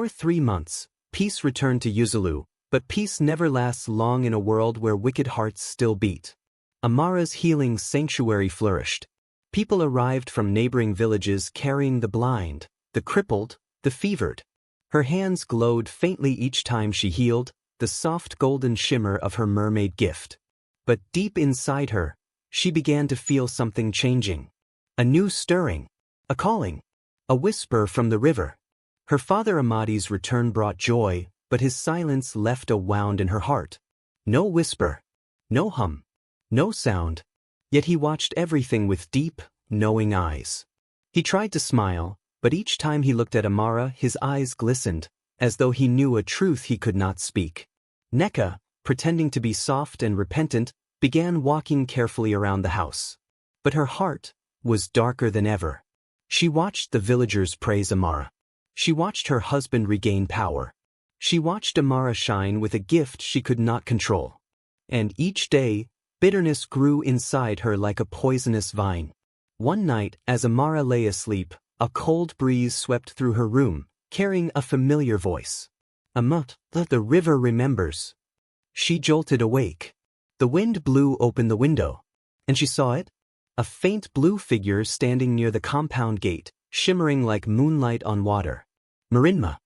Before 3 months, peace returned to Yuzulu, but peace never lasts long in a world where wicked hearts still beat. Amara's healing sanctuary flourished. People arrived from neighboring villages carrying the blind, the crippled, the fevered. Her hands glowed faintly each time she healed, the soft golden shimmer of her mermaid gift. But deep inside her, she began to feel something changing. A new stirring, a calling, a whisper from the river. Her father Amadi's return brought joy, but his silence left a wound in her heart. No whisper, no hum, no sound, yet he watched everything with deep, knowing eyes. He tried to smile, but each time he looked at Amara his eyes glistened, as though he knew a truth he could not speak. Neka, pretending to be soft and repentant, began walking carefully around the house. But her heart was darker than ever. She watched the villagers praise Amara. She watched her husband regain power. She watched Amara shine with a gift she could not control. And each day, bitterness grew inside her like a poisonous vine. One night, as Amara lay asleep, a cold breeze swept through her room, carrying a familiar voice. Amut, the river remembers. She jolted awake. The wind blew open the window, and she saw it, a faint blue figure standing near the compound gate, shimmering like moonlight on water. Marinma,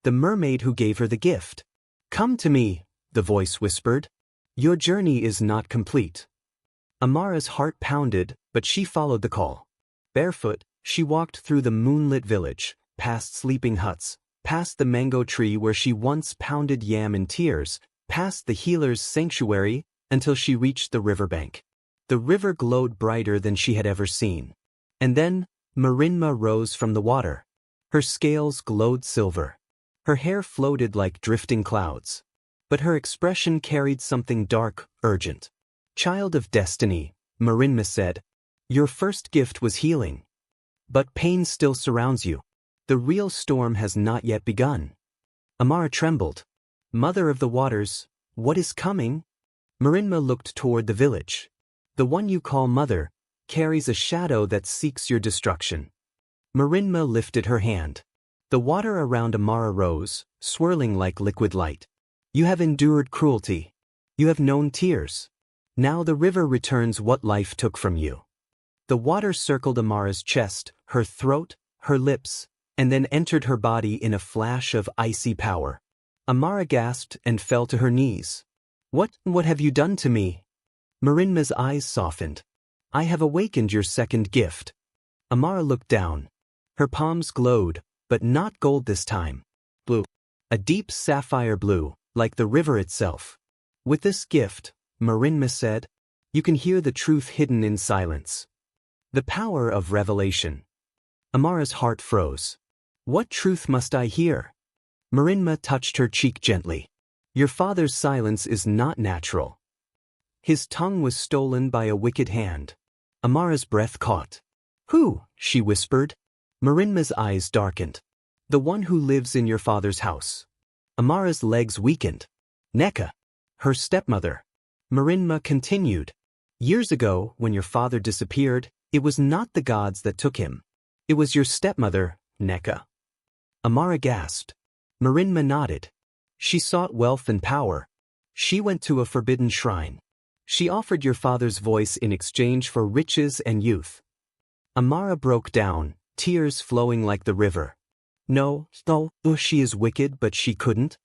the mermaid who gave her the gift. Come to me, the voice whispered. Your journey is not complete. Amara's heart pounded, but she followed the call. Barefoot, she walked through the moonlit village, past sleeping huts, past the mango tree where she once pounded yam in tears, past the healer's sanctuary, until she reached the riverbank. The river glowed brighter than she had ever seen. And then, Marinma rose from the water. Her scales glowed silver. Her hair floated like drifting clouds. But her expression carried something dark, urgent. Child of destiny, Marinma said, your first gift was healing. But pain still surrounds you. The real storm has not yet begun. Amara trembled. Mother of the waters, what is coming? Marinma looked toward the village. The one you call mother carries a shadow that seeks your destruction. Marinma lifted her hand. The water around Amara rose, swirling like liquid light. You have endured cruelty. You have known tears. Now the river returns what life took from you. The water circled Amara's chest, her throat, her lips, and then entered her body in a flash of icy power. Amara gasped and fell to her knees. What have you done to me? Marinma's eyes softened. I have awakened your second gift. Amara looked down. Her palms glowed, but not gold this time. Blue. A deep sapphire blue, like the river itself. With this gift, Marinma said, you can hear the truth hidden in silence. The power of revelation. Amara's heart froze. What truth must I hear? Marinma touched her cheek gently. Your father's silence is not natural. His tongue was stolen by a wicked hand. Amara's breath caught. Who? She whispered. Marinma's eyes darkened. The one who lives in your father's house. Amara's legs weakened. Neka. Her stepmother. Marinma continued. Years ago, when your father disappeared, it was not the gods that took him. It was your stepmother, Neka. Amara gasped. Marinma nodded. She sought wealth and power. She went to a forbidden shrine. She offered your father's voice in exchange for riches and youth. Amara broke down, tears flowing like the river. No, she is wicked, but she couldn't.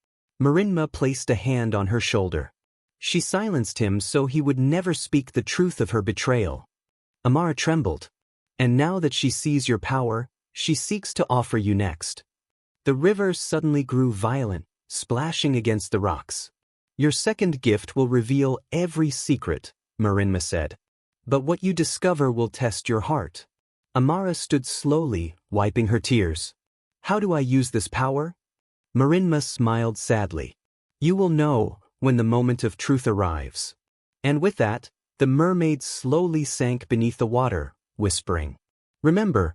Marinma placed a hand on her shoulder. She silenced him so he would never speak the truth of her betrayal. Amara trembled. And now that she sees your power, she seeks to offer you next. The river suddenly grew violent, splashing against the rocks. Your second gift will reveal every secret, Marinma said. But what you discover will test your heart. Amara stood slowly, wiping her tears. How do I use this power? Marinma smiled sadly. You will know when the moment of truth arrives. And with that, the mermaid slowly sank beneath the water, whispering, remember,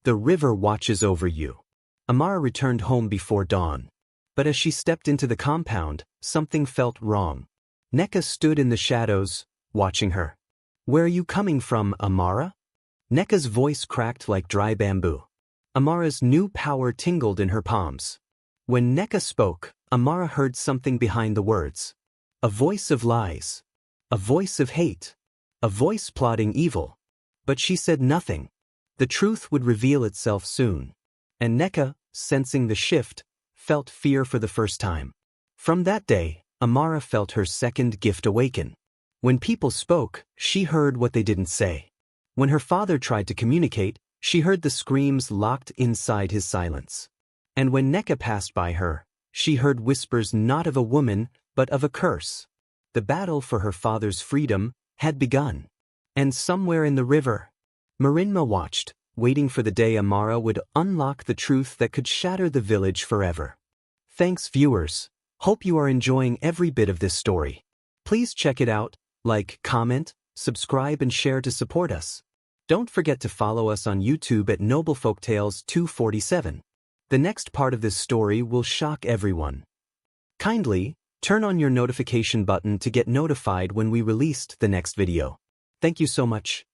the river watches over you. Amara returned home before dawn. But as she stepped into the compound, something felt wrong. Neka stood in the shadows, watching her. Where are you coming from, Amara? Neka's voice cracked like dry bamboo. Amara's new power tingled in her palms. When Neka spoke, Amara heard something behind the words. A voice of lies. A voice of hate. A voice plotting evil. But she said nothing. The truth would reveal itself soon. And Neka, sensing the shift, felt fear for the first time. From that day, Amara felt her second gift awaken. When people spoke, she heard what they didn't say. When her father tried to communicate, she heard the screams locked inside his silence. And when Neka passed by her, she heard whispers not of a woman, but of a curse. The battle for her father's freedom had begun. And somewhere in the river, Marinma watched, waiting for the day Amara would unlock the truth that could shatter the village forever. Thanks, viewers. Hope you are enjoying every bit of this story. Please check it out, like, comment, subscribe and share to support us. Don't forget to follow us on YouTube at Noble Folktales 247. The next part of this story will shock everyone. Kindly, turn on your notification button to get notified when we released the next video. Thank you so much.